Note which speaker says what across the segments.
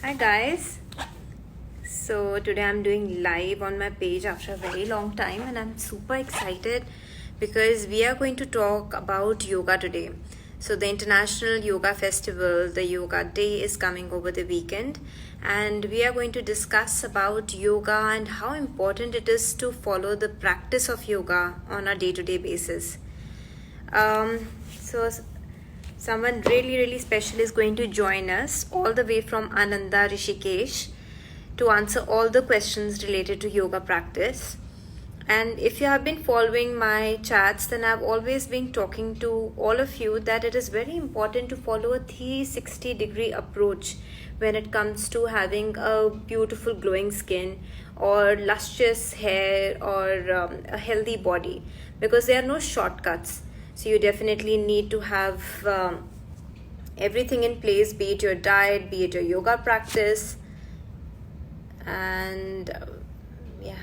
Speaker 1: Hi guys. So today I'm doing live on my page after a very long time and I'm super excited because we are going to talk about yoga today. So the International Yoga Festival, the Yoga Day is coming over the weekend and we are going to discuss about yoga and how important it is to follow the practice of yoga on a day-to-day basis. Um, so someone really special is going to join us all the way from Ananda Rishikesh to answer all the questions related to yoga practice. And if you have been following my chats, then I've always been talking to all of you that it is very important to follow a 360-degree approach when it comes to having a beautiful glowing skin or lustrous hair or a healthy body, because there are no shortcuts. So you definitely need to have everything in place, be it your diet, be it your yoga practice, and yeah,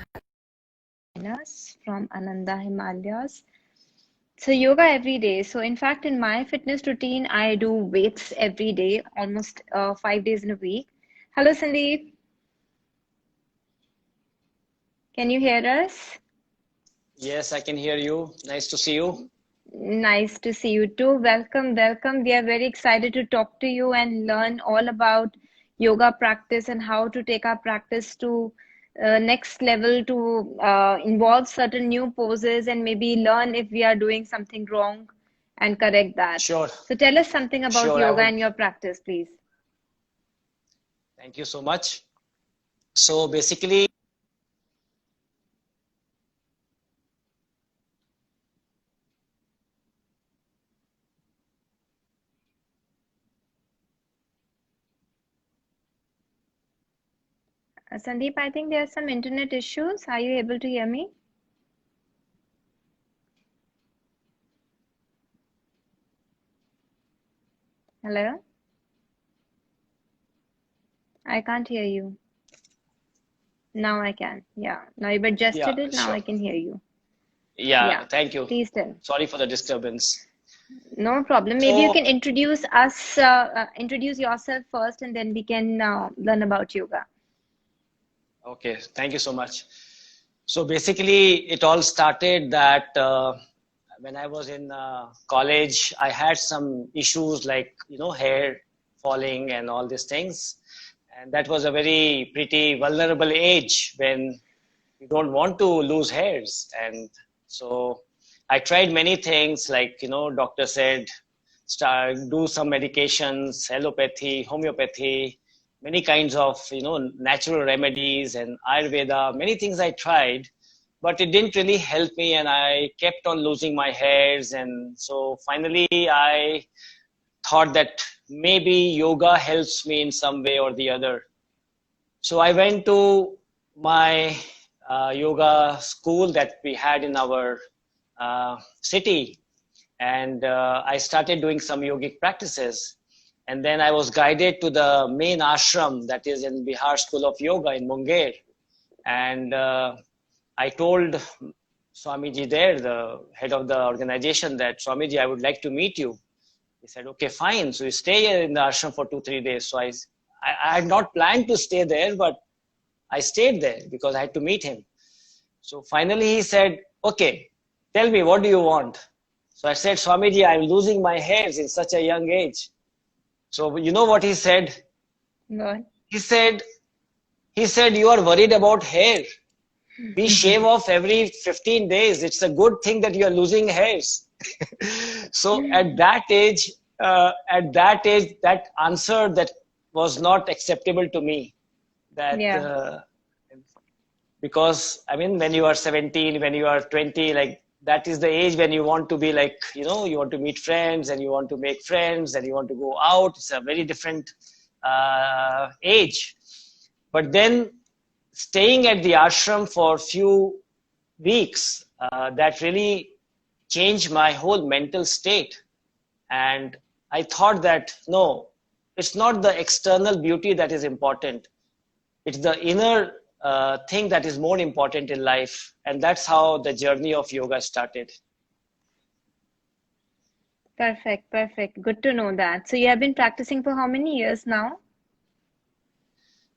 Speaker 1: us from Ananda Himalayas. So yoga every day. So in fact, in my fitness routine, I do weights every day, almost 5 days in a week. Hello, Sandeep. Can you hear us?
Speaker 2: Yes, I can hear you. Nice to see you.
Speaker 1: Nice to see you too. Welcome. We are very excited to talk to you and learn all about yoga practice and how to take our practice to next level to involve certain new poses and maybe learn if we are doing something wrong and correct that.
Speaker 2: Sure,
Speaker 1: So tell us something about
Speaker 2: sure. I
Speaker 1: yoga
Speaker 2: would.
Speaker 1: and your practice, please.
Speaker 2: Thank you so much. So basically,
Speaker 1: Sandeep, I think there are some internet issues. Are you able to hear me? Hello? I can't hear you. Now I can. Yeah. Now you've
Speaker 2: yeah,
Speaker 1: adjusted it. Now
Speaker 2: sure.
Speaker 1: I can hear you.
Speaker 2: Yeah,
Speaker 1: Yeah.
Speaker 2: thank you.
Speaker 1: Please tell.
Speaker 2: Sorry for the disturbance.
Speaker 1: No problem. Maybe you
Speaker 2: So,
Speaker 1: can introduce yourself first, and then we can learn about yoga.
Speaker 2: okay, thank you so much. So basically, it all started that when I was in college, I had some issues like, hair falling and all these things. And that was a very pretty vulnerable age when you don't want to lose hairs. And so I tried many things, like, doctor said, start, do some medications, allopathy, homeopathy, many kinds of, natural remedies and Ayurveda, many things I tried, but it didn't really help me. And I kept on losing my hairs. And so finally I thought that maybe yoga helps me in some way or the other. So I went to my yoga school that we had in our city, and I started doing some yogic practices. And then I was guided to the main ashram that is in Bihar School of Yoga in Munger. And I told Swamiji there, the head of the organization, that Swamiji, I would like to meet you. He said, okay, fine. So you stay here in the ashram for 2 3 days. So I had not planned to stay there, but I stayed there because I had to meet him. So finally he said, okay, tell me, what do you want? So I said, Swamiji, I'm losing my hairs in such a young age. So you know what he said?
Speaker 1: Good.
Speaker 2: He said, you are worried about hair. We shave off every 15 days. It's a good thing that you are losing hairs. So at that age, that answer that was not acceptable to me. That
Speaker 1: Yeah.
Speaker 2: because I mean, when you are 17, when you are 20, like that is the age when you want to be like, you want to meet friends and you want to make friends and you want to go out. It's a very different age. But then staying at the ashram for a few weeks, that really changed my whole mental state. And I thought that no, it's not the external beauty that is important, it's the inner thing that is more important in life. And that's how the journey of yoga started.
Speaker 1: Perfect. Good to know that. So you have been practicing for how many years now?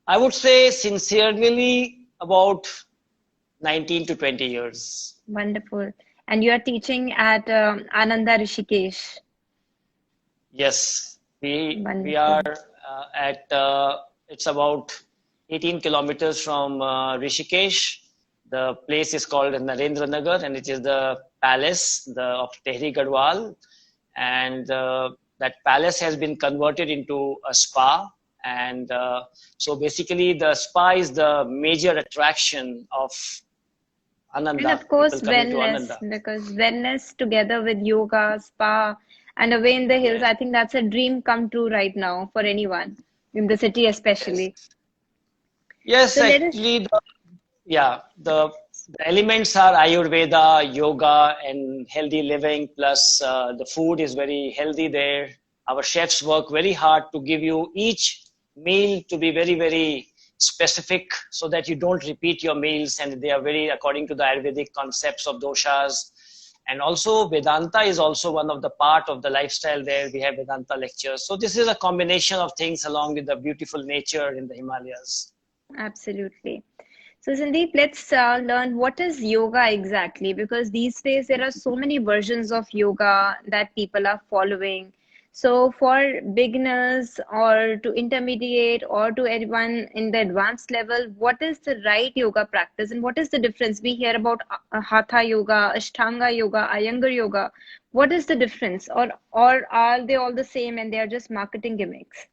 Speaker 2: I would say sincerely about 19 to 20 years.
Speaker 1: Wonderful. And you are teaching at Ananda Rishikesh.
Speaker 2: Yes, we are
Speaker 1: Wonderful.
Speaker 2: at it's about 18 kilometers from Rishikesh. The place is called Narendra Nagar, and it is the palace of Tehri Garhwal. And that palace has been converted into a spa. And so basically, the spa is the major attraction of
Speaker 1: And
Speaker 2: Ananda,
Speaker 1: of course,
Speaker 2: people coming to
Speaker 1: wellness,
Speaker 2: Ananda.
Speaker 1: because wellness together with yoga, spa, and away in the hills,
Speaker 2: Yes,
Speaker 1: I think that's a dream come true right now for anyone, in the city
Speaker 2: yes.
Speaker 1: especially.
Speaker 2: Yes,
Speaker 1: So let us,
Speaker 2: actually, yeah, the elements are Ayurveda, yoga, and healthy living. Plus, the food is very healthy there. Our chefs work very hard to give you each meal to be very, very specific so that you don't repeat your meals, and they are very according to the Ayurvedic concepts of doshas. And also, Vedanta is also one of the part of the lifestyle there. We have Vedanta lectures. So this is a combination of things along with the beautiful nature in the Himalayas.
Speaker 1: absolutely. So, Sandeep, let's learn what is yoga exactly, because these days there are so many versions of yoga that people are following. So, for beginners or to intermediate or to anyone in the advanced level, what is the right yoga practice and what is the difference? We hear about Hatha yoga, Ashtanga yoga, Iyengar yoga. What is the difference, or are they all the same and they are just marketing gimmicks?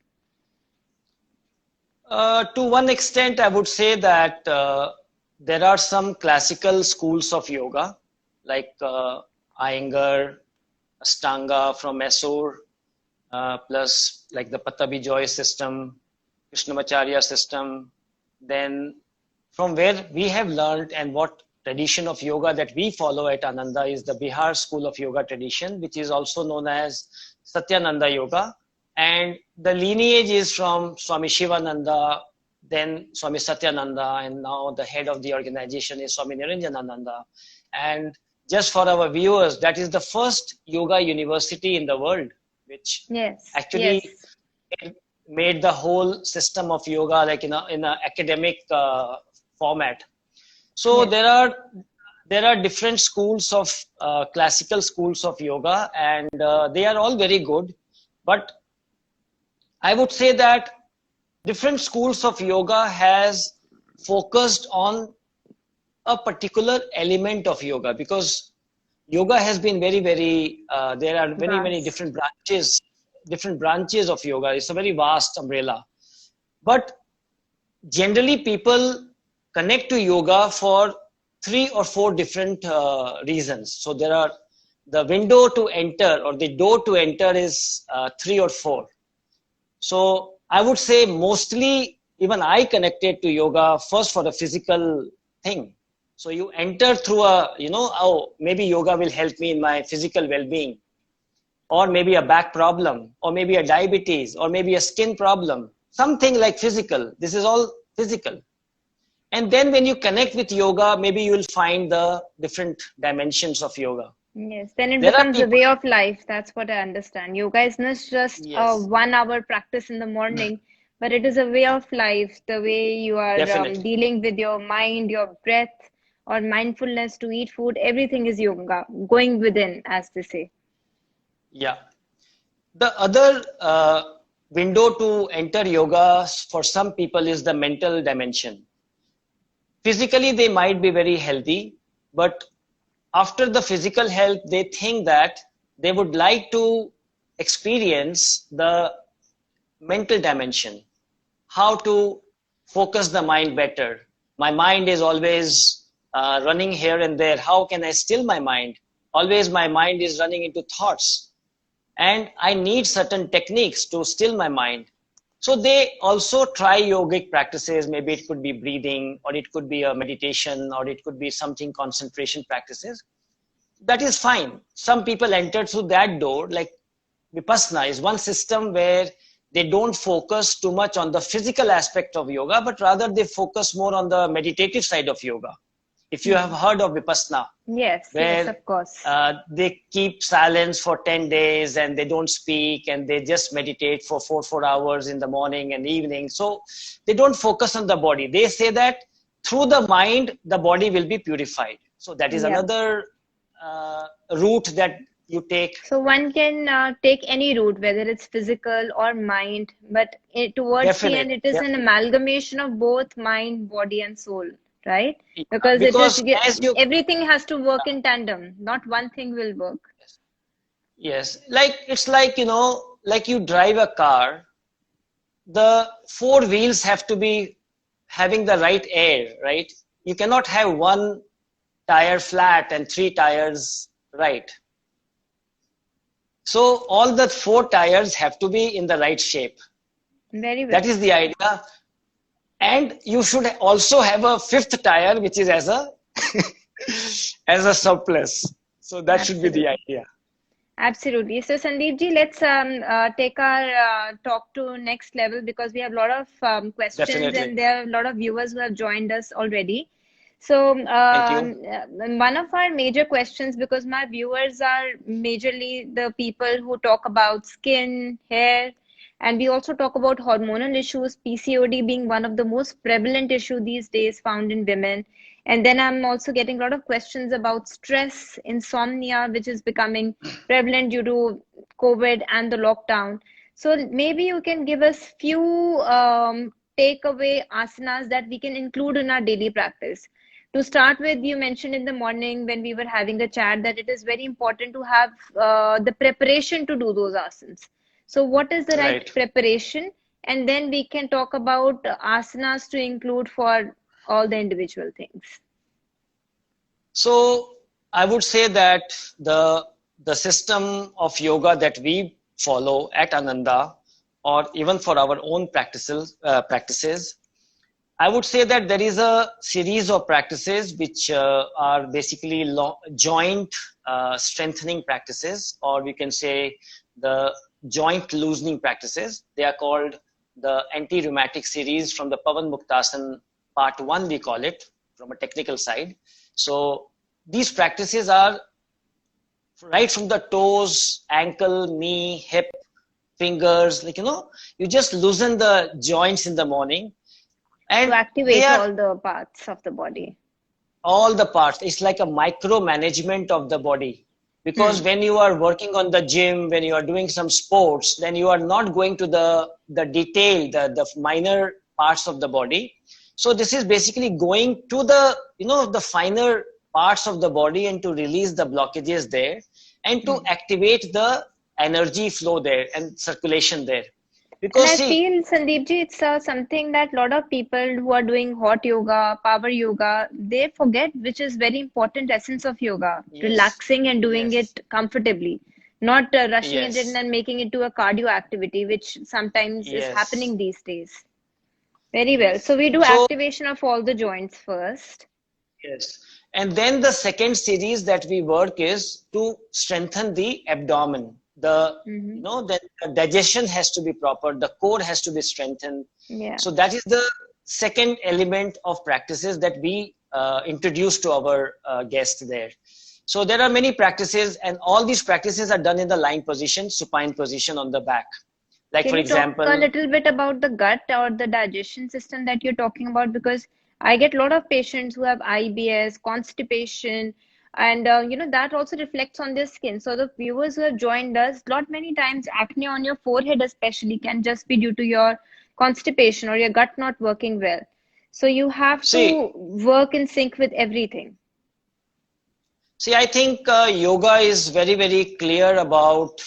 Speaker 2: To one extent, I would say that there are some classical schools of yoga, like Iyengar, Ashtanga from Mysore, plus like the Patabi Joy system, Krishnamacharya system. Then from where we have learned and what tradition of yoga that we follow at Ananda is the Bihar school of yoga tradition, which is also known as Satyananda Yoga. And the lineage is from Swami Shivananda, then Swami Satyananda, and now the head of the organization is Swami Niranjanananda. And just for our viewers, that is the first yoga university in the world, which
Speaker 1: Yes,
Speaker 2: actually
Speaker 1: yes,
Speaker 2: made the whole system of yoga like in a academic format. So
Speaker 1: yes.
Speaker 2: there are different schools of classical schools of yoga, and they are all very good. But I would say that different schools of yoga has focused on a particular element of yoga, because yoga has been very, very, there are many, many
Speaker 1: Vast.
Speaker 2: different branches of yoga. It's a very vast umbrella. But generally people connect to yoga for 3 or 4 different reasons. So there are the window to enter or the door to enter is 3 or 4. So I would say mostly even I connected to yoga first for the physical thing. So you enter through oh, maybe yoga will help me in my physical well-being, or maybe a back problem, or maybe a diabetes, or maybe a skin problem, something like physical. This is all physical. And then when you connect with yoga, maybe you will find the different dimensions of yoga.
Speaker 1: Yes, then it
Speaker 2: There are
Speaker 1: becomes a
Speaker 2: people,
Speaker 1: way of life. That's what I understand. Yoga is not just a
Speaker 2: yes,
Speaker 1: 1 hour practice in the morning, but it is a way of life. The way you are
Speaker 2: definitely.
Speaker 1: dealing with your mind, your breath, or mindfulness to eat food, everything is yoga, going within, as they say.
Speaker 2: Yeah. The other window to enter yoga for some people is the mental dimension. Physically, they might be very healthy, but after the physical health, they think that they would like to experience the mental dimension, how to focus the mind better. My mind is always running here and there. How can I still my mind? Always my mind is running into thoughts, and I need certain techniques to still my mind. So they also try yogic practices. Maybe it could be breathing, or it could be a meditation, or it could be something concentration practices. That is fine. Some people enter through that door. Like Vipassana is one system where they don't focus too much on the physical aspect of yoga, but rather they focus more on the meditative side of yoga. If you have heard of Vipassana,
Speaker 1: Yes,
Speaker 2: where
Speaker 1: of course.
Speaker 2: they keep silence for 10 days and they don't speak and they just meditate for 4 hours in the morning and evening. So they don't focus on the body. They say that through the mind, the body will be purified. So that is another route that you take.
Speaker 1: So one can take any route, whether it's physical or mind, but towards the end, it is an amalgamation of both mind, body, and soul, right? Because everything has to work in tandem. Not one thing will work.
Speaker 2: Yes, it's like, like you drive a car, the 4 wheels have to be having the right air, right? You cannot have 1 tire flat and 3 tires right. So all the 4 tires have to be in the right shape.
Speaker 1: Very well.
Speaker 2: That is the idea. And you should also have a 5th tire, which is as a as a surplus. So that should be the idea.
Speaker 1: Absolutely. So Sandeep ji, let's take our talk to next level, because we have a lot of questions. Definitely. And there are a lot of viewers who have joined us already. So one of our major questions, because my viewers are majorly the people who talk about skin, hair, and we also talk about hormonal issues, PCOD being one of the most prevalent issue these days found in women. And then I'm also getting a lot of questions about stress, insomnia, which is becoming prevalent due to COVID and the lockdown. So maybe you can give us few takeaway asanas that we can include in our daily practice. To start with, you mentioned in the morning when we were having a chat that it is very important to have the preparation to do those asanas. So what is the right preparation? And then we can talk about asanas to include for all the individual things.
Speaker 2: So I would say that the system of yoga that we follow at Ananda, or even for our own practices, I would say that there is a series of practices which are basically joint strengthening practices, or we can say the joint loosening practices. They are called the anti-rheumatic series from the Pavan Muktasan part 1, we call it, from a technical side. So these practices are right from the toes, ankle, knee, hip, fingers, you just loosen the joints in the morning. And
Speaker 1: to activate all the parts of the body.
Speaker 2: All the parts. It's like a micromanagement of the body. Because when you are working on the gym, when you are doing some sports, then you are not going to the detail, the minor parts of the body. So this is basically going to the, the finer parts of the body and to release the blockages there and to activate the energy flow there and circulation there. Because
Speaker 1: I feel, Sandeep ji, it's something that a lot of people who are doing hot yoga, power yoga, they forget, which is very important essence of yoga. Relaxing and doing it comfortably, not rushing it in and making it to a cardio activity, which sometimes is happening these days. Very well. So we do activation of all the joints first.
Speaker 2: Yes. And then the second series that we work is to strengthen the abdomen. The digestion has to be proper, the core has to be strengthened. So that is the second element of practices that we introduce to our guests there. So there are many practices, and all these practices are done in the lying position, supine position on the back. Like, for example,
Speaker 1: talk a little bit about the gut or the digestion system that you're talking about? Because I get a lot of patients who have IBS, constipation, and that also reflects on their skin. So the viewers who have joined us, many times acne on your forehead especially can just be due to your constipation or your gut not working well. So you have to work in sync with everything.
Speaker 2: See, I think yoga is very, very clear about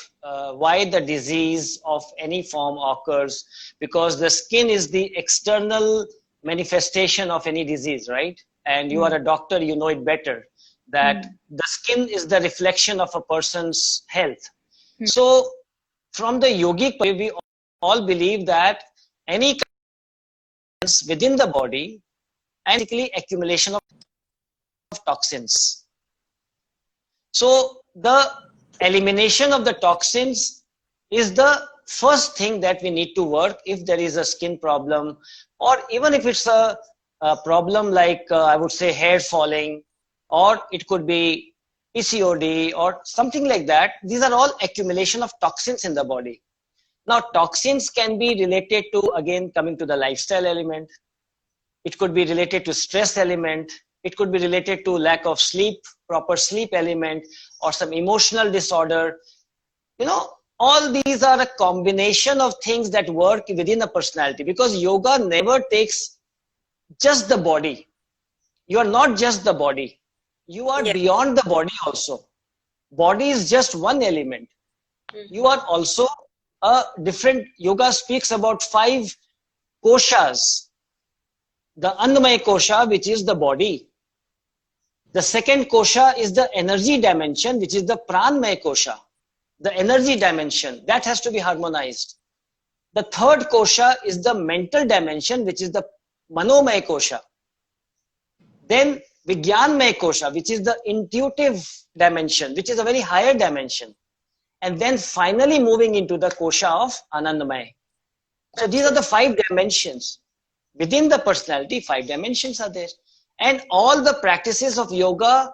Speaker 2: why the disease of any form occurs, because the skin is the external manifestation of any disease, right? And you are a doctor, you know it better, that the skin is the reflection of a person's health. So from the yogic point of view, we all believe that any within the body and basically accumulation of toxins. So the elimination of the toxins is the first thing that we need to work if there is a skin problem, or even if it's a a problem like, I would say, hair falling, or it could be PCOD or something like that. These are all accumulation of toxins in the body. Now, toxins can be related to, again, coming to the lifestyle element. It could be related to stress element. It could be related to lack of sleep, proper sleep element, or some emotional disorder. You know, all these are a combination of things that work within a personality, because yoga never takes just the body. You are not just the body. You are
Speaker 1: Yeah.
Speaker 2: beyond the body also. Body is just one element. You are also a different. Yoga speaks about 5 koshas. The Annamaya kosha, which is the body. The second kosha is the energy dimension, which is the Pranmaya kosha. The energy dimension, that has to be harmonized. The third kosha is the mental dimension, which is the Manomaya kosha. Then Vijnanmaya kosha, which is the intuitive dimension, which is a very higher dimension. And then finally moving into the kosha of Anandamaya. So these are the 5 dimensions. Within the personality, 5 dimensions are there. And all the practices of yoga,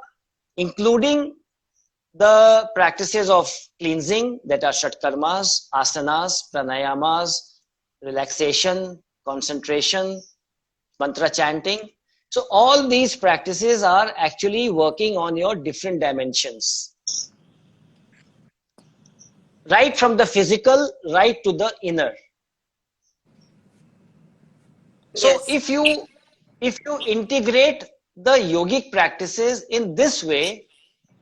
Speaker 2: including the practices of cleansing, that are Shatkarmas, asanas, pranayamas, relaxation, concentration, mantra chanting. So all these practices are actually working on your different dimensions. Right from the physical, right to the inner. So
Speaker 1: Yes.
Speaker 2: if you integrate the yogic practices in this way,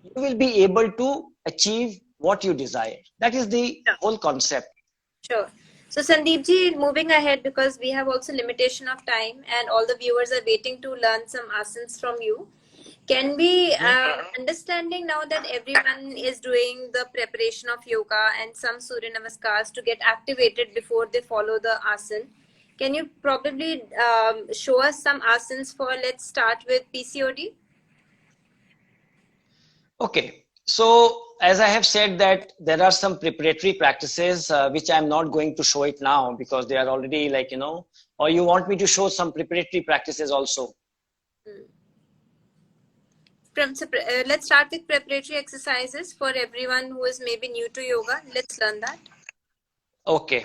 Speaker 2: you will be able to achieve what you desire. That is the whole concept.
Speaker 1: Sure. So Sandeep ji, moving ahead, because we have also limitation of time and all the viewers are waiting to learn some asanas from you. Can we, understanding now that everyone is doing the preparation of yoga and some Surya Namaskars to get activated before they follow the asana, can you probably show us some asanas for, let's start with PCOD?
Speaker 2: Okay. So as I have said that there are some preparatory practices which I'm not going to show it now because they are already like, you know, or you want me to show some preparatory practices also?
Speaker 1: Let's start with preparatory exercises for everyone who is maybe new to yoga. Let's learn that.
Speaker 2: Okay.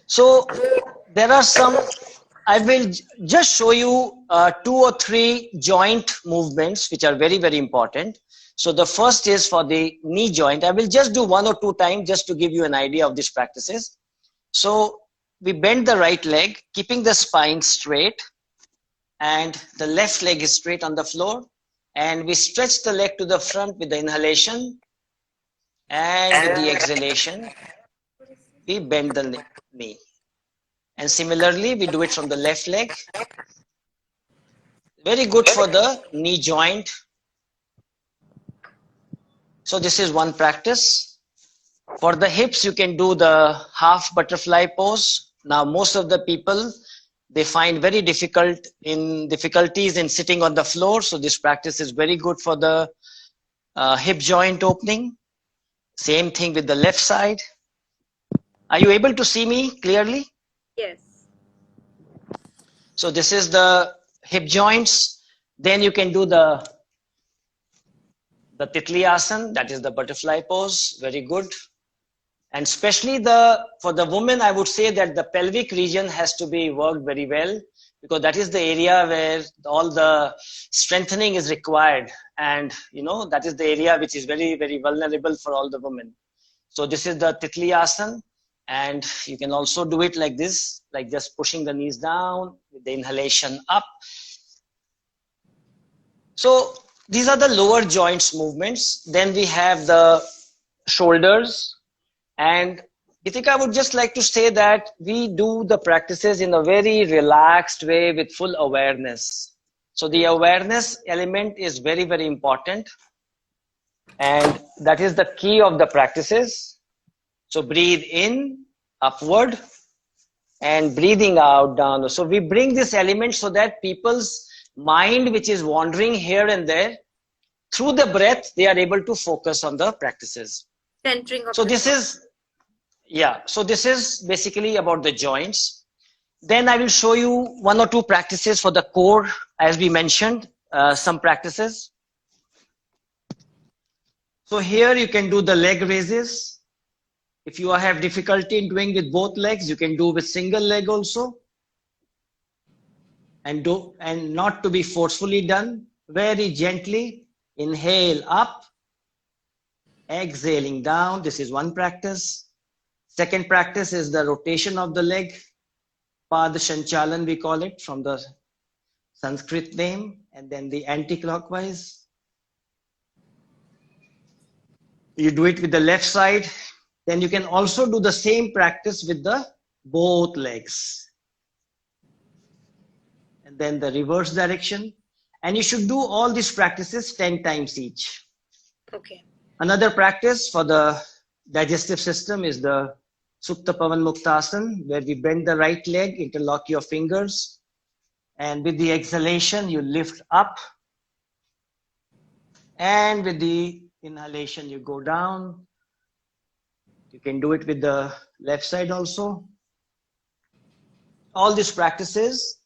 Speaker 2: So there are some, I will just show you 2 or 3 joint movements which are very, very important. So the first is for the knee joint. I will just do 1 or 2 times just to give you an idea of these practices. So we bend the right leg, keeping the spine straight, and the left leg is straight on the floor. And we stretch the leg to the front with the inhalation, and with the exhalation, we bend the knee. And similarly, we do it from the left leg. Very good for the knee joint. So this is one practice. For the hips, you can do the half butterfly pose. Now, most of the people, they find very difficulties in sitting on the floor. So this practice is very good for the hip joint opening. Same thing with the left side. Are you able to see me clearly?
Speaker 1: Yes.
Speaker 2: So this is the hip joints. Then you can do the Titli Asana, that is the butterfly pose. Very good. And especially for the woman, I would say that the pelvic region has to be worked very well, because that is the area where all the strengthening is required. And, you know, that is the area which is very, very vulnerable for all the women. So this is the Titli Asana. And you can also do it like this, like just pushing the knees down with the inhalation up. So these are the lower joints movements. Then we have the shoulders. And Geetika, I would just like to say that we do the practices in a very relaxed way with full awareness. So the awareness element is very, very important. And that is the key of the practices. So breathe in, upward, and breathing out, down. So we bring this element so that people's mind, which is wandering here and there, through the breath, they are able to focus on the practices.
Speaker 1: Centering of
Speaker 2: So
Speaker 1: the
Speaker 2: this is, Yeah, so this is basically about the joints. Then I will show you one or two practices for the core, as we mentioned, some practices. So here you can do the leg raises. If you have difficulty in doing with both legs, you can do with single leg also. And not to be forcefully done, very gently. Inhale up, exhaling down. This is one practice. Second practice is the rotation of the leg. Pad Shanchalan, we call it, from the Sanskrit name, and then the anti-clockwise. You do it with the left side. Then you can also do the same practice with the both legs. And then the reverse direction. And you should do all these practices 10 times each.
Speaker 1: Okay.
Speaker 2: Another practice for the digestive system is the Supta Pavan Muktasana, where we bend the right leg, interlock your fingers, and with the exhalation, you lift up. And with the inhalation, you go down. You can do it with the left side also. All these practices,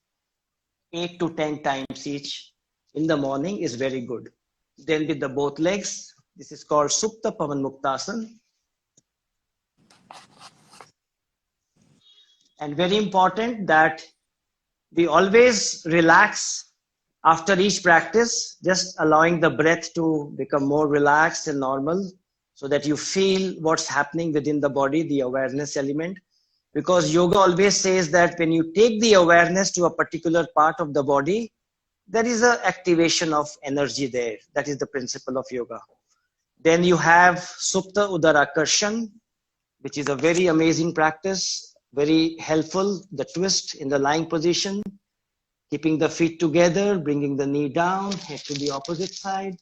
Speaker 2: 8 to 10 times each in the morning is very good. Then with the both legs, this is called Supta Pavan Muktasana. And very important that we always relax after each practice, just allowing the breath to become more relaxed and normal so that you feel what's happening within the body, the awareness element. Because yoga always says that when you take the awareness to a particular part of the body, there is an activation of energy there. That is the principle of yoga. Then you have Supta Udarakarshan, which is a very amazing practice, very helpful. The twist in the lying position, keeping the feet together, bringing the knee down, head to the opposite side.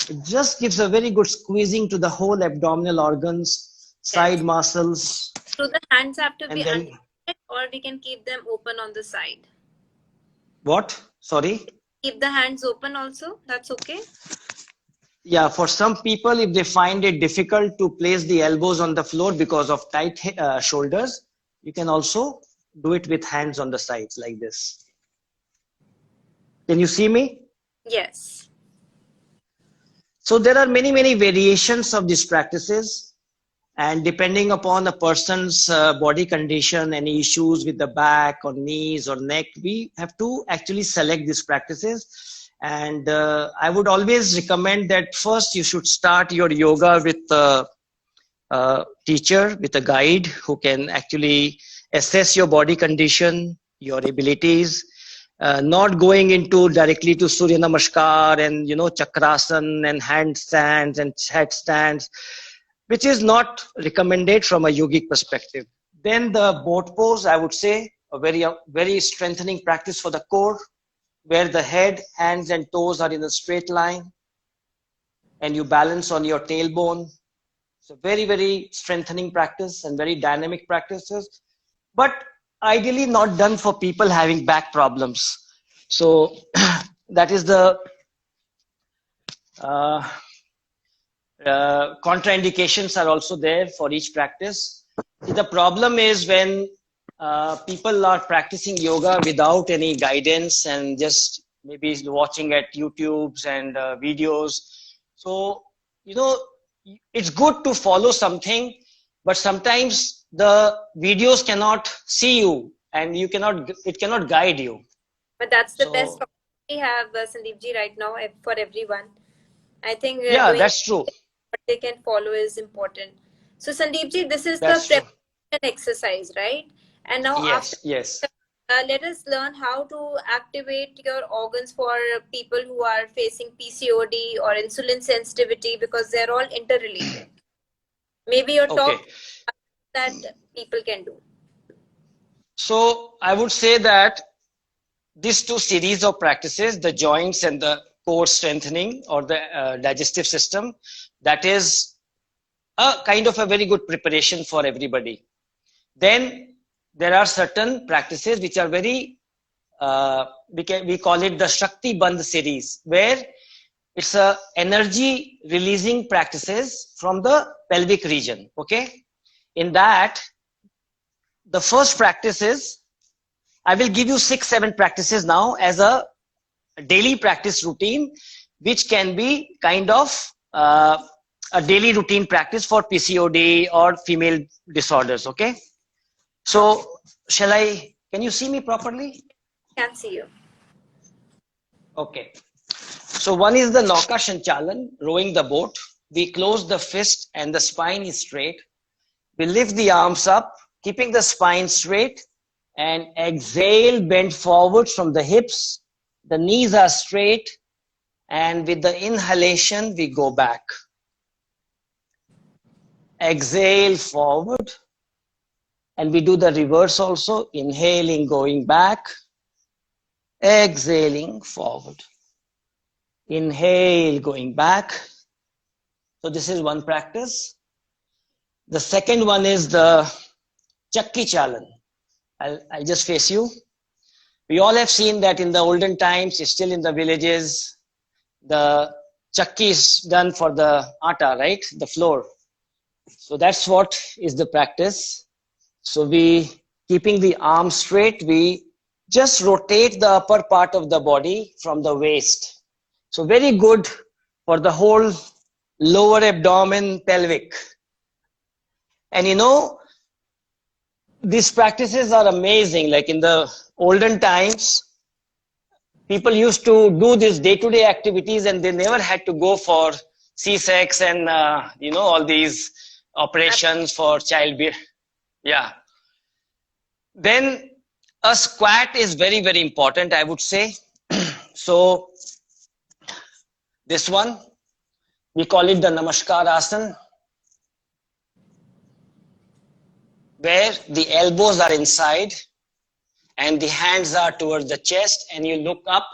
Speaker 2: It just gives a very good squeezing to the whole abdominal organs, side muscles.
Speaker 1: So the hands have to be
Speaker 2: then,
Speaker 1: unconnected, or we can keep them open on the side.
Speaker 2: What? Sorry?
Speaker 1: Keep the hands open also, that's okay?
Speaker 2: Yeah, for some people, if they find it difficult to place the elbows on the floor because of tight shoulders, you can also do it with hands on the sides like this. Can you see me?
Speaker 1: Yes.
Speaker 2: So there are many, many variations of these practices. And depending upon a person's body condition, any issues with the back or knees or neck, we have to actually select these practices. And I would always recommend that first you should start your yoga with a teacher, with a guide who can actually assess your body condition, your abilities, not going into directly to Surya Namaskar and, Chakrasana and handstands and headstands, which is not recommended from a yogic perspective. Then the boat pose, I would say, a very strengthening practice for the core, where the head, hands and toes are in a straight line and you balance on your tailbone. It's a very, very strengthening practice and very dynamic practices, but ideally not done for people having back problems. So that is the contraindications are also there for each practice. The problem is when people are practicing yoga without any guidance and just maybe watching at YouTubes and videos. So, it's good to follow something, but sometimes the videos cannot see you and it cannot guide you.
Speaker 1: But that's the best option we have, Sandeep ji, right now for everyone. I think
Speaker 2: that's true.
Speaker 1: What they can follow is important. So Sandeep ji, this is the preparation exercise, right? And now
Speaker 2: yes.
Speaker 1: Let us learn how to activate your organs for people who are facing PCOD or insulin sensitivity, because they're all interrelated. Maybe your talk that people can do.
Speaker 2: So I would say that these two series of practices, the joints and the core strengthening or the digestive system, that is a kind of a very good preparation for everybody. Then there are certain practices which are very, we call it the Shakti Bandh series, where it's a energy releasing practices from the pelvic region. Okay. in that, the first practice is, I will give you 6-7 practices now as a daily practice routine, which can be kind of a daily routine practice for PCOD or female disorders. Okay. So can you see me properly?
Speaker 1: Can't see you.
Speaker 2: Okay. So one is the Nauka Sanchalan, rowing the boat. We close the fist and the spine is straight. We lift the arms up, keeping the spine straight, and exhale, bend forward from the hips. The knees are straight, and with the inhalation, we go back. Exhale forward, and we do the reverse also, inhaling, going back, exhaling forward. Inhale, going back. So this is one practice. The second one is the Chakki Chalan. I'll just face you. We all have seen that in the olden times, still in the villages, the chakki is done for the atta, right? The flour. So that's what is the practice. So we, keeping the arms straight, we just rotate the upper part of the body from the waist. So very good for the whole lower abdomen, pelvic. And you know, these practices are amazing. Like in the olden times, people used to do these day-to-day activities and they never had to go for C-sex and, all these operations for childbirth. Yeah. Then a squat is very, very important, I would say. So this one, we call it the Namaskar Asana, where the elbows are inside and the hands are towards the chest and you look up.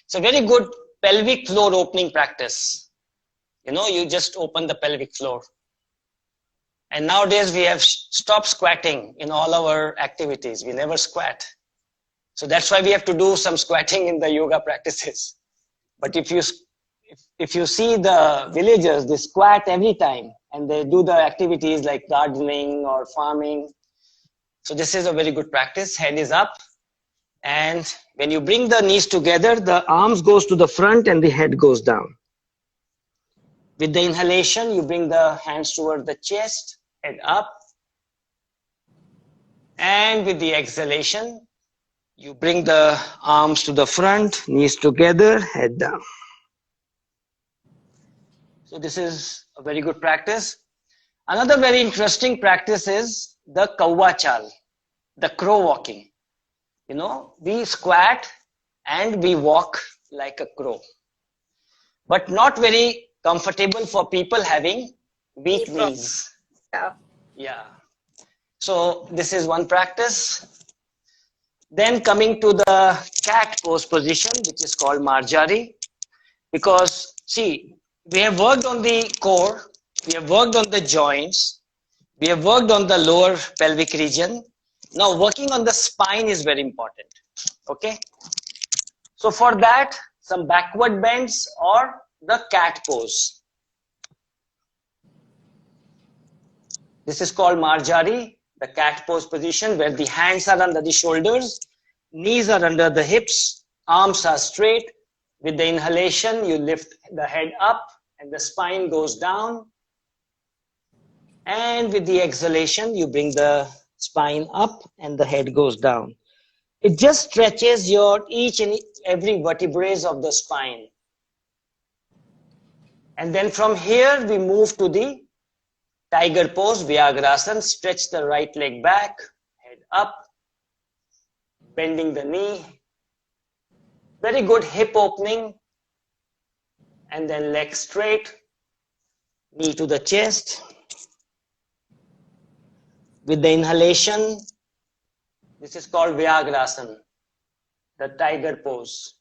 Speaker 2: It's a very good pelvic floor opening practice. You just open the pelvic floor. And nowadays we have stopped squatting in all our activities. We never squat. So that's why we have to do some squatting in the yoga practices. But if you see the villagers, they squat every time and they do the activities like gardening or farming. So this is a very good practice. Head is up. And when you bring the knees together, the arms goes to the front and the head goes down. With the inhalation, you bring the hands toward the chest, head up. And with the exhalation, you bring the arms to the front, knees together, head down. So this is a very good practice. Another very interesting practice is the Kauva Chal, the crow walking. We squat and we walk like a crow, but not very comfortable for people having weak knees. Yeah. So this is one practice. Then coming to the cat pose position, which is called Marjari, because see, we have worked on the core, we have worked on the joints, we have worked on the lower pelvic region. Now working on the spine is very important. Okay. So for that, some backward bends or the cat pose. This is called Marjari, the cat pose position, where the hands are under the shoulders, knees are under the hips, arms are straight. With the inhalation, you lift the head up and the spine goes down. And with the exhalation, you bring the spine up and the head goes down. It just stretches your each and every vertebrae of the spine. And then from here, we move to the tiger pose, Vyagrasana. Stretch the right leg back, head up, bending the knee. Very good hip opening. And then leg straight, knee to the chest. With the inhalation, this is called Vyagrasana, the tiger pose.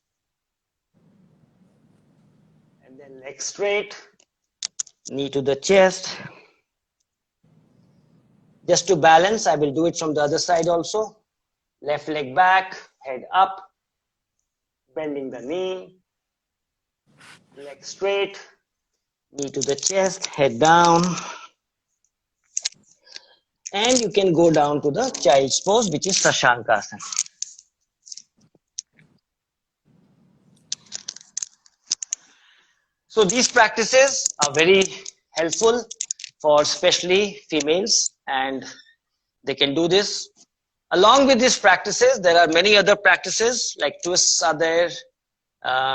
Speaker 2: And then leg straight, knee to the chest. Just to balance, I will do it from the other side also. Left leg back, head up, bending the knee, leg straight, knee to the chest, head down. and you can go down to the child's pose, which is Sashankasana. So these practices are very helpful for especially females, and they can do this. Along with these practices, there are many other practices like twists are there,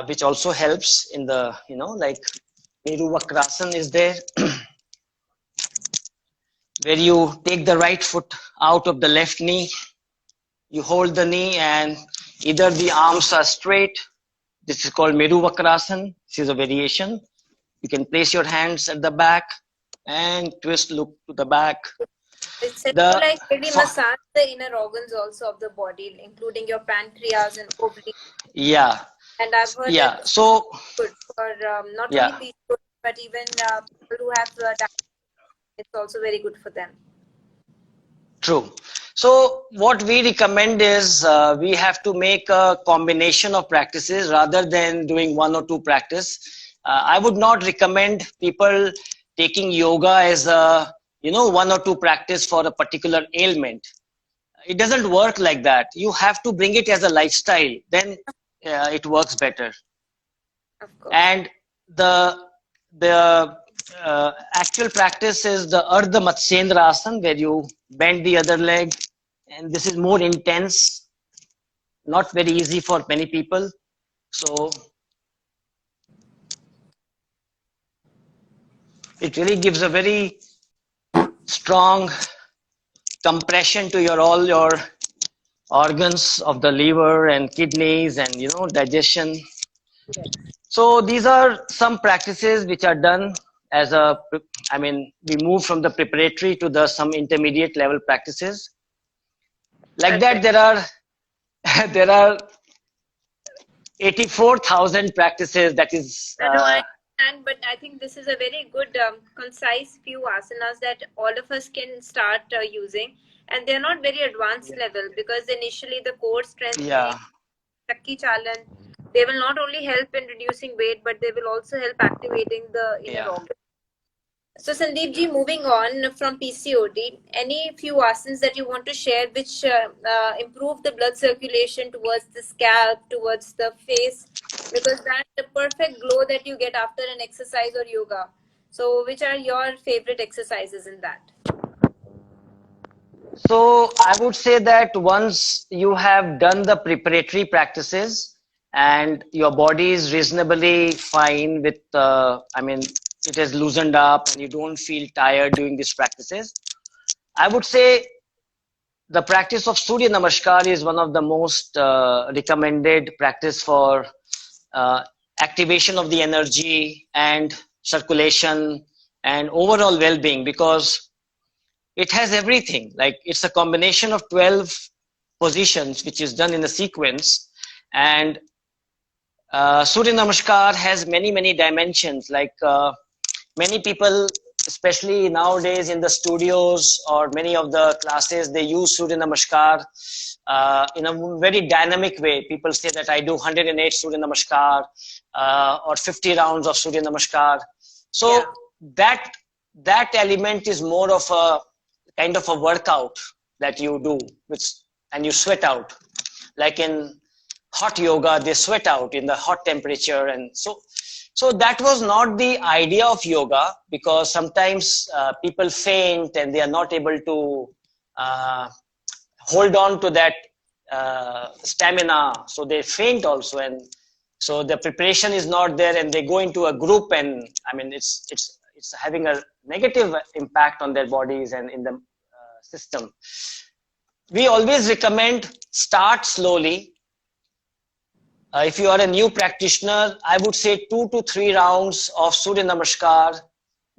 Speaker 2: which also helps in the, like Meru Vakrasana is there, where you take the right foot out of the left knee, you hold the knee and either the arms are straight. This is called Meru Vakrasana. This is a variation. You can place your hands at the back and twist, look to the back.
Speaker 1: It's said to like really massage the inner organs also of the body, including your pancreas and ovaries.
Speaker 2: Yeah.
Speaker 1: And I've heard that
Speaker 2: so
Speaker 1: good for not only people, but even people who have diabetes, it's also very good for them.
Speaker 2: True. So what we recommend is we have to make a combination of practices rather than doing one or two practice. I would not recommend people taking yoga as a one or two practice for a particular ailment. It doesn't work like that. You have to bring it as a lifestyle. Then it works better.
Speaker 1: Of course.
Speaker 2: And the actual practice is the Ardha Matsyendra Asana, where you bend the other leg, and this is more intense, not very easy for many people. So it really gives a very strong compression to all your organs of the liver and kidneys and digestion.
Speaker 1: Yes.
Speaker 2: So these are some practices which are done as we move from the preparatory to some intermediate level practices. Like that, there are 84,000 practices. That is.
Speaker 1: I understand, but I think this is a very good, concise few asanas that all of us can start using, and they're not very advanced level because initially the core strength, Shakti Chalan, they will not only help in reducing weight, but they will also help activating the inner organs. So Sandeep ji, moving on from PCOD, any few asanas that you want to share which improve the blood circulation towards the scalp, towards the face, because that's the perfect glow that you get after an exercise or yoga. So which are your favorite exercises in that?
Speaker 2: So I would say that once you have done the preparatory practices and your body is reasonably fine with, it has loosened up and you don't feel tired doing these practices, I would say the practice of Surya Namaskar is one of the most recommended practice for activation of the energy and circulation and overall well-being, because it has everything. Like it's a combination of 12 positions which is done in a sequence, and Surya Namaskar has many dimensions. Like many people, especially nowadays in the studios or many of the classes, they use Surya Namaskar in a very dynamic way. People say that I do 108 Surya Namaskar or 50 rounds of Surya Namaskar. So that element is more of a kind of a workout that you do, and you sweat out. Like in hot yoga, they sweat out in the hot temperature, and so that was not the idea of yoga, because sometimes people faint and they are not able to hold on to that stamina, so they faint also, and so the preparation is not there, and they go into a group, and it's having a negative impact on their bodies and in the system. We always recommend start slowly. If you are a new practitioner, I would say 2 to 3 rounds of Surya Namaskar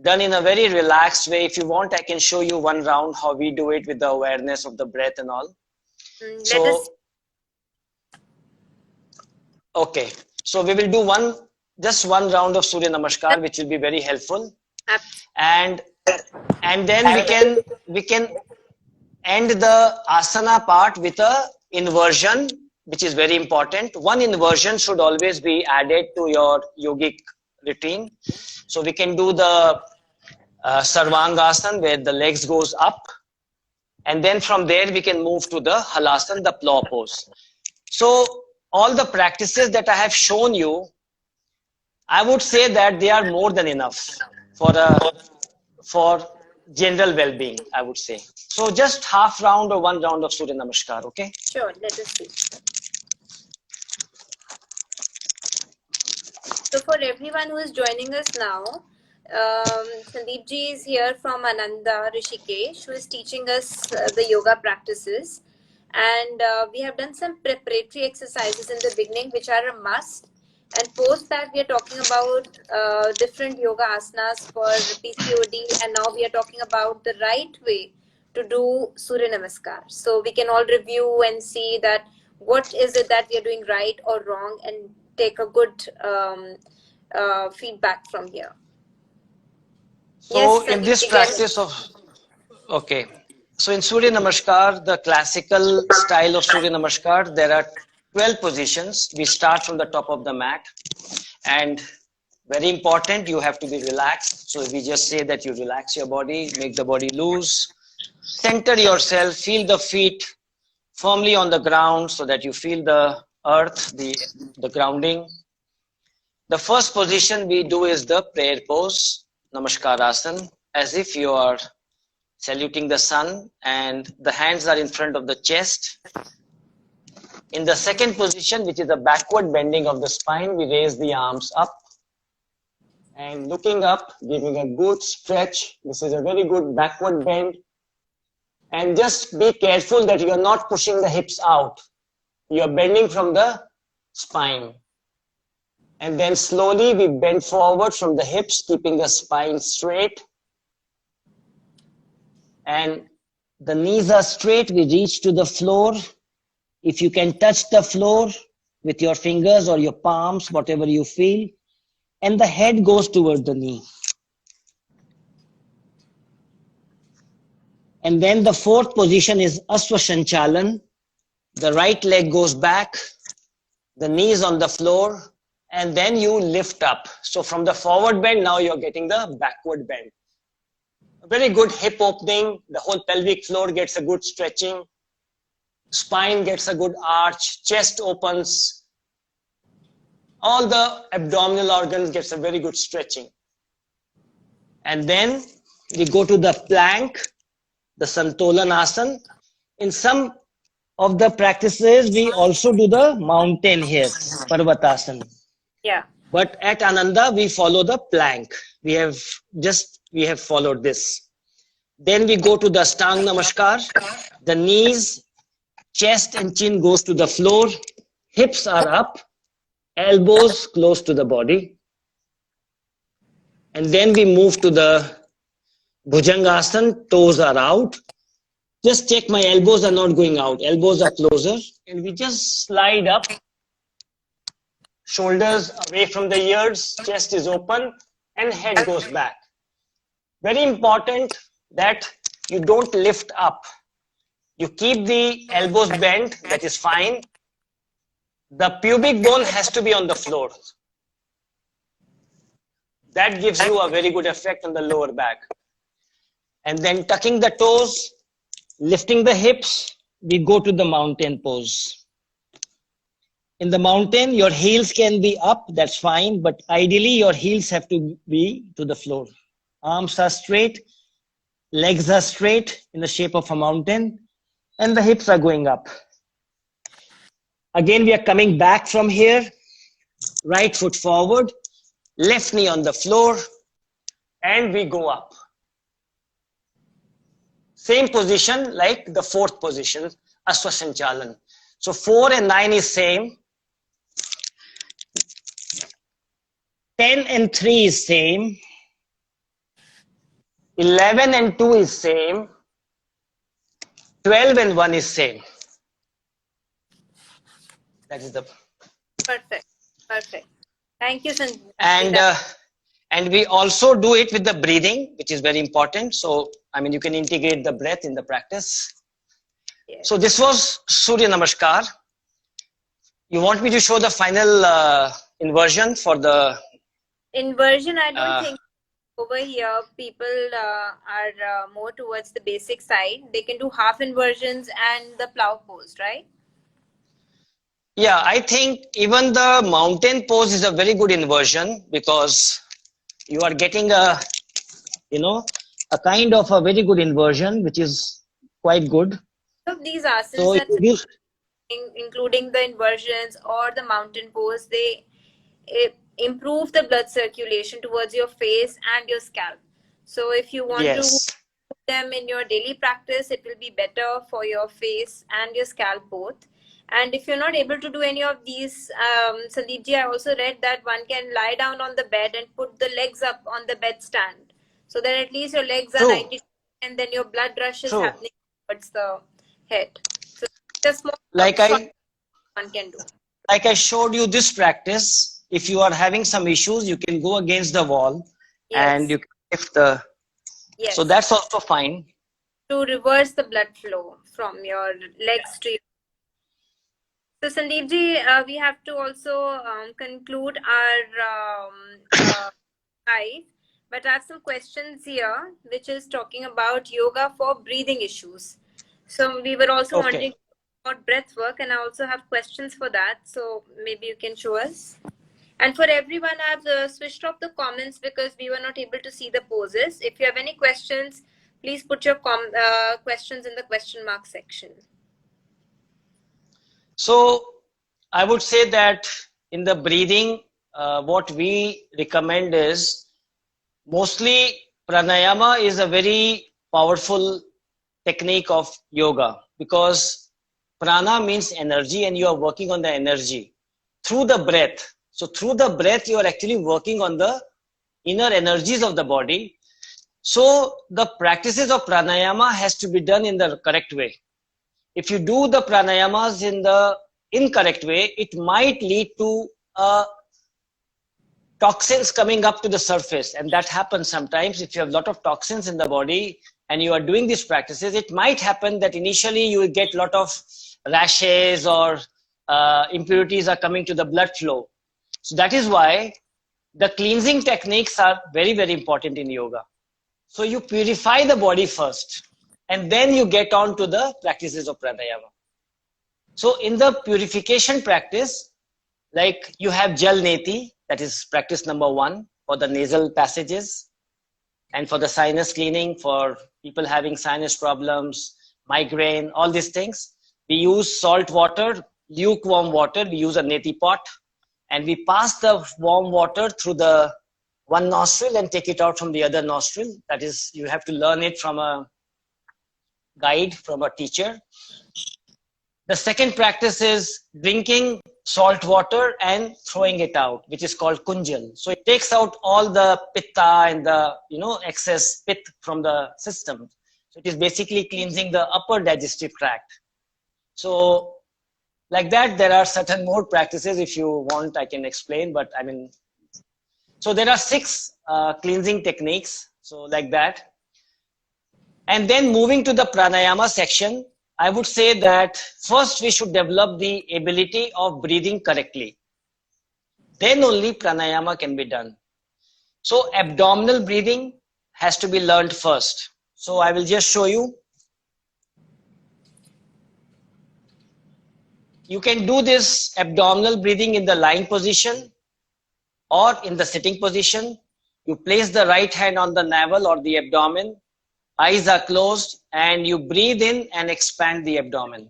Speaker 2: done in a very relaxed way. If you want, I can show you one round how we do it with the awareness of the breath and all. Okay, so we will do just one round of Surya Namaskar, which will be very helpful, and then we can end the asana part with a inversion, which is very important. One inversion should always be added to your yogic routine. So we can do the Sarvangasana, where the legs goes up And then from there, we can move to the Halasana, the plow pose. So all the practices that I have shown you, I would say that they are more than enough for general well-being, I would say. So just half round or 1 round of Surya Namaskar, okay?
Speaker 1: Sure, let us see. So for everyone who is joining us now, Sandeep ji is here from Ananda Rishikesh, who is teaching us the yoga practices. And we have done some preparatory exercises in the beginning, which are a must. And post that, we are talking about different yoga asanas for PCOD. And now we are talking about the right way to do Surya Namaskar. So we can all review and see that what is it that we are doing right or wrong, and take a good feedback from here.
Speaker 2: So
Speaker 1: Yes,
Speaker 2: in this
Speaker 1: Sandeep,
Speaker 2: practice of, okay. So in Surya Namaskar, the classical style of Surya Namaskar, there are 12 positions. We start from the top of the mat, and very important, you have to be relaxed. So we just say that you relax your body, make the body loose, center yourself, feel the feet firmly on the ground so that you feel the earth, the grounding. The first position we do is the prayer pose, Namaskarasan, as if you are saluting the sun and the hands are in front of the chest. In the second position, which is the backward bending of the spine, we raise the arms up and looking up, giving a good stretch. This is a very good backward bend. And just be careful that you are not pushing the hips out. You are bending from the spine. And then slowly we bend forward from the hips, keeping the spine straight. And the knees are straight. We reach to the floor. If you can touch the floor with your fingers or your palms, whatever you feel. And the head goes toward the knee. And then the fourth position is Aswashanchalan. The right leg goes back, the knees on the floor, and then you lift up. So from the forward bend, now you're getting the backward bend. A very good hip opening. The whole pelvic floor gets a good stretching. Spine gets a good arch. Chest opens. All the abdominal organs gets a very good stretching. And then we go to the plank, the Santolan Asana. In some of the practices, we also do the mountain here, Parvatasana.
Speaker 1: Yeah.
Speaker 2: But at Ananda, we follow the plank. We have followed this. Then we go to the Stang Namaskar. The knees, chest and chin goes to the floor. Hips are up. Elbows close to the body. And then we move to the Bhujangasana. Toes are out. Just check my elbows are not going out. Elbows are closer. And we just slide up. Shoulders away from the ears. Chest is open. And head goes back. Very important that you don't lift up. You keep the elbows bent. That is fine. The pubic bone has to be on the floor. That gives you a very good effect on the lower back. And then tucking the toes, lifting the hips, we go to the mountain pose. In the mountain, your heels can be up, that's fine, but ideally your heels have to be to the floor. Arms are straight, legs are straight in the shape of a mountain, and the hips are going up. Again, we are coming back from here, right foot forward, left knee on the floor, and we go up. Same position like the fourth position, Aswashanchalan. So 4 and 9 is same. 10 and 3 is same. 11 and 2 is same. 12 and 1 is same. That is the...
Speaker 1: Perfect. Perfect. Thank you, Sandeep.
Speaker 2: And we also do it with the breathing, which is very important. So, I mean, you can integrate the breath in the practice.
Speaker 1: Yes.
Speaker 2: So this was Surya Namaskar. You want me to show the final inversion for the...
Speaker 1: Inversion, I don't think over here, people are more towards the basic side. They can do half inversions and the plow pose, right?
Speaker 2: Yeah, I think even the mountain pose is a very good inversion because you are getting a, you know, a kind of a very good inversion, which is quite good.
Speaker 1: Of these asanas
Speaker 2: So if
Speaker 1: that
Speaker 2: you do,
Speaker 1: including the inversions or the mountain pose, they improve the blood circulation towards your face and your scalp. So if you want to
Speaker 2: yes.
Speaker 1: put them in your daily practice, it will be better for your face and your scalp both. And if you're not able to do any of these, Sandeep ji, I also read that one can lie down on the bed and put the legs up on the bed stand, so that at least your legs are
Speaker 2: True,
Speaker 1: 90, and then your blood rush is
Speaker 2: true.
Speaker 1: happening towards the head. So it's a small
Speaker 2: Like
Speaker 1: short
Speaker 2: I
Speaker 1: one can do.
Speaker 2: like I showed you this practice. If you are having some issues, you can go against the wall and
Speaker 1: Yes,
Speaker 2: you can lift the. So
Speaker 1: yes.
Speaker 2: that's also fine.
Speaker 1: To reverse the blood flow from your legs to your. So Sandeep ji, we have to also conclude our live, but I have some questions here, which is talking about yoga for breathing issues. So we were also
Speaker 2: Okay.
Speaker 1: wondering about breath work, and I also have questions for that. So maybe you can show us. And for everyone, I've switched off the comments because we were not able to see the poses. If you have any questions, please put your questions in the question mark section.
Speaker 2: So I would say that in the breathing, what we recommend is mostly pranayama is a very powerful technique of yoga because prana means energy and you are working on the energy through the breath. So through the breath, you are actually working on the inner energies of the body. So the practices of pranayama has to be done in the correct way. If you do the pranayamas in the incorrect way, it might lead to toxins coming up to the surface. And that happens sometimes. If you have a lot of toxins in the body and you are doing these practices, it might happen that initially you will get a lot of rashes or impurities are coming to the blood flow. So that is why the cleansing techniques are very, very important in yoga. So you purify the body first and then you get on to the practices of pranayama. So in the purification practice, like you have Jal Neti, that is practice number 1 for the nasal passages and for the sinus cleaning for people having sinus problems, migraine, all these things. We use salt water, lukewarm water. We use a neti pot and we pass the warm water through the one nostril and take it out from the other nostril. That is, you have to learn it from a guide, from a teacher. The second practice is drinking salt water and throwing it out, which is called kunjal. So it takes out all the pitta and the excess pit from the system. So it is basically cleansing the upper digestive tract. So like that, there are certain more practices. If you want, I can explain. But I mean, so there are 6 cleansing techniques. So like that. And then moving to the pranayama section, I would say that first we should develop the ability of breathing correctly. Then only pranayama can be done. So abdominal breathing has to be learned first. So I will just show you. You can do this abdominal breathing in the lying position or in the sitting position. You place the right hand on the navel or the abdomen. Eyes are closed and you breathe in and expand the abdomen.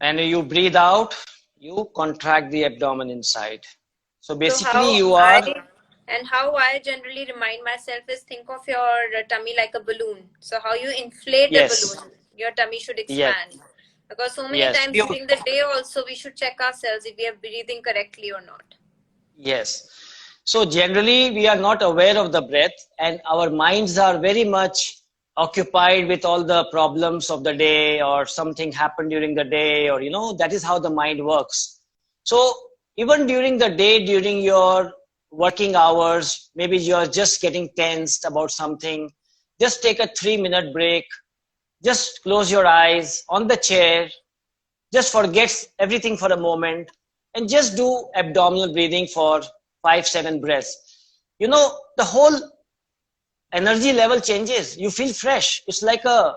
Speaker 2: And you breathe out, you contract the abdomen inside. So basically you are,
Speaker 1: how I generally remind myself is think of your tummy like a balloon. So how you inflate a
Speaker 2: yes,
Speaker 1: balloon, your tummy should
Speaker 2: yes,
Speaker 1: expand. Because so many
Speaker 2: yes,
Speaker 1: times during the day also we should check ourselves if we are breathing correctly or not.
Speaker 2: yes. So generally we are not aware of the breath and our minds are very much occupied with all the problems of the day or something happened during the day or that is how the mind works. So even during the day, during your working hours, maybe you're just getting tensed about something, just take a 3-minute break, just close your eyes on the chair, just forget everything for a moment and just do abdominal breathing for 5-7 breaths. You know, the whole energy level changes. You feel fresh. It's like
Speaker 1: And
Speaker 2: a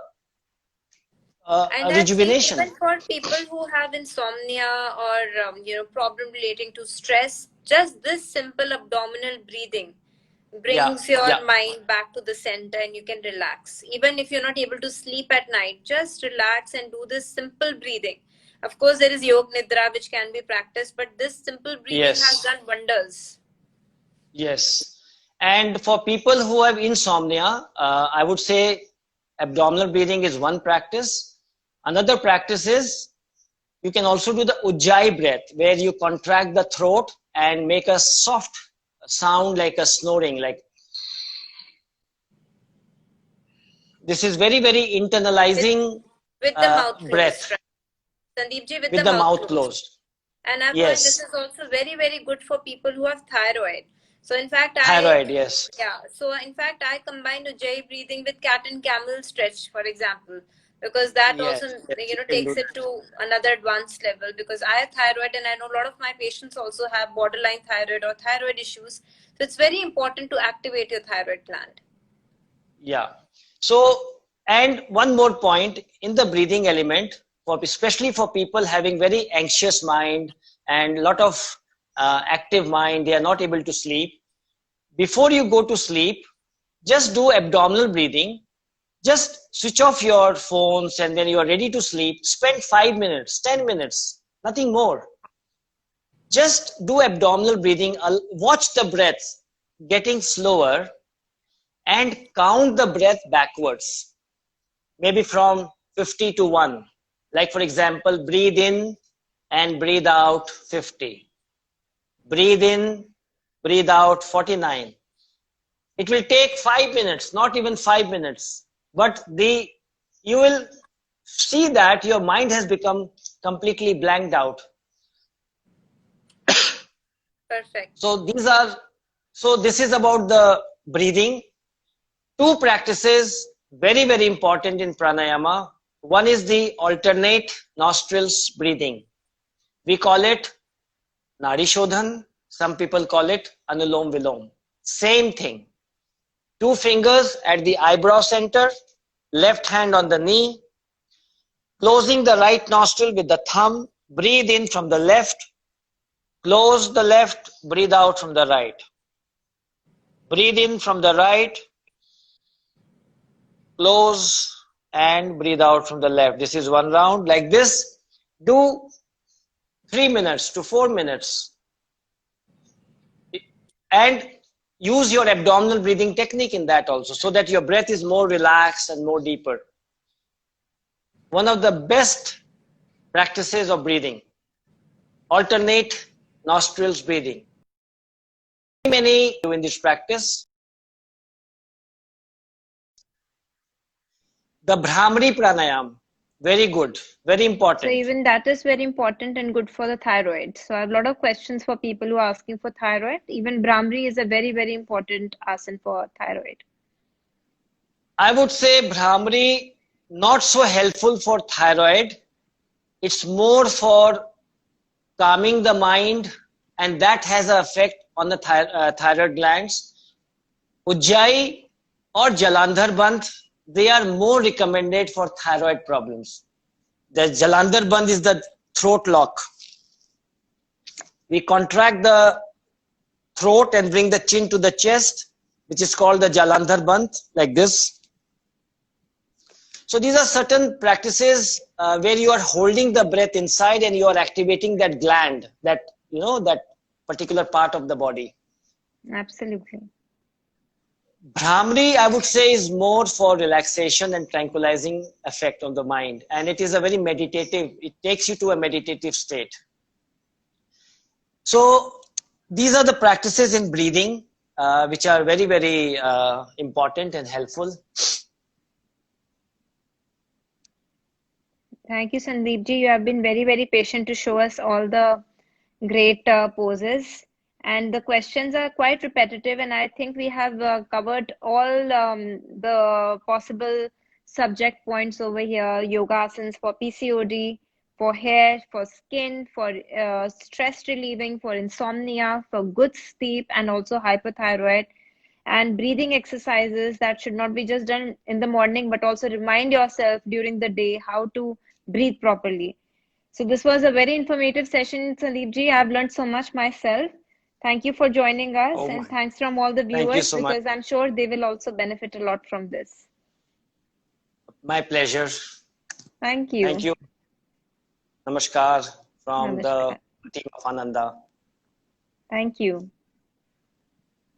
Speaker 1: I've seen
Speaker 2: rejuvenation.
Speaker 1: even for people who have insomnia or problem relating to stress, just this simple abdominal breathing
Speaker 2: Yeah,
Speaker 1: brings your
Speaker 2: yeah.
Speaker 1: mind back to the center and you can relax. Even if you're not able to sleep at night, just relax and do this simple breathing. Of course, there is Yog Nidra which can be practiced, but this simple breathing has
Speaker 2: Yes,
Speaker 1: done wonders.
Speaker 2: yes. And for people who have insomnia, I would say abdominal breathing is one practice. Another practice is you can also do the Ujjayi breath, where you contract the throat and make a soft sound like a snoring. Like this is very, very
Speaker 1: With,
Speaker 2: internalizing
Speaker 1: with the mouth closed,
Speaker 2: breath
Speaker 1: right? Sandeep ji, with
Speaker 2: with
Speaker 1: the
Speaker 2: the
Speaker 1: mouth
Speaker 2: mouth
Speaker 1: closed.
Speaker 2: closed.
Speaker 1: And I've heard this
Speaker 2: Yes,
Speaker 1: is also very, very good for people who have thyroid. So in fact,
Speaker 2: thyroid. Yes,
Speaker 1: I combine Ujjayi breathing with cat and camel stretch, for example, because that also,
Speaker 2: yes, yes. You can do
Speaker 1: takes it
Speaker 2: that.
Speaker 1: to another advanced level. Because I have thyroid, and I know a lot of my patients also have borderline thyroid or thyroid issues. So it's very important to activate your thyroid gland.
Speaker 2: Yeah. So, and one more point in the breathing element, for especially for people having very anxious mind and a lot of active mind, they are not able to sleep. Before you go to sleep, just do abdominal breathing. Just switch off your phones, and when you are ready to sleep, spend 5 minutes, 10 minutes, nothing more. Just do abdominal breathing. Watch the breath getting slower and count the breath backwards, maybe from 50 to 1. Like, for example, breathe in and breathe out 50. Breathe in, breathe out 49. It will take 5 minutes, not even 5 minutes, but you will see that your mind has become completely blanked out.
Speaker 1: Perfect.
Speaker 2: So this is about the breathing. Two practices very, very important in pranayama. One is the alternate nostrils breathing. We call it Nadi Shodhan. Some people call it Anulom Vilom. Same thing. Two fingers at the eyebrow center, left hand on the knee, closing the right nostril with the thumb. Breathe in from the left, close the left, breathe out from the right. Breathe in from the right, close, and breathe out from the left. This is one round. Like this, do 3 minutes to 4 minutes. And use your abdominal breathing technique in that also, so that your breath is more relaxed and more deeper. One of the best practices of breathing, alternate nostrils breathing. Many do in this practice. The Brahmari pranayam, very good, very
Speaker 1: So
Speaker 2: important.
Speaker 1: even that is very important and good for the thyroid. So I have a lot of questions for people who are asking for thyroid. Even Brahmari is a very, very important asana for thyroid.
Speaker 2: I would say Brahmari not so helpful for thyroid. It's more for calming the mind, and that has an effect on the thyroid glands. Ujjayi or Jalandhar Bandh, they are more recommended for thyroid problems. The Jalandhar Bandh is the throat lock. We contract the throat and bring the chin to the chest, which is called the Jalandhar Bandh, like this. So these are certain practices where you are holding the breath inside and you are activating that gland, that that particular part of the body.
Speaker 1: Absolutely.
Speaker 2: Brahmari, I would say, is more for relaxation and tranquilizing effect on the mind, and it is a very meditative. It takes you to a meditative state. So these are the practices in breathing which are very, very important and helpful.
Speaker 1: Thank you, Sandeep ji. You have been very, very patient to show us all the great poses. And the questions are quite repetitive, and I think we have covered all the possible subject points over here. Yoga asanas for PCOD, for hair, for skin, for stress relieving, for insomnia, for good sleep, and also hypothyroid. And breathing exercises that should not be just done in the morning, but also remind yourself during the day how to breathe properly. So this was a very informative session, Sandeep ji. I've learned so much myself. Thank you for joining us,
Speaker 2: Oh,
Speaker 1: and thanks from all the
Speaker 2: thank you
Speaker 1: viewers,
Speaker 2: so much.
Speaker 1: because I'm sure they will also benefit a lot from this.
Speaker 2: My pleasure.
Speaker 1: Thank you.
Speaker 2: Thank you. Namaskar from
Speaker 1: Namaskar.
Speaker 2: the team of Ananda.
Speaker 1: Thank you.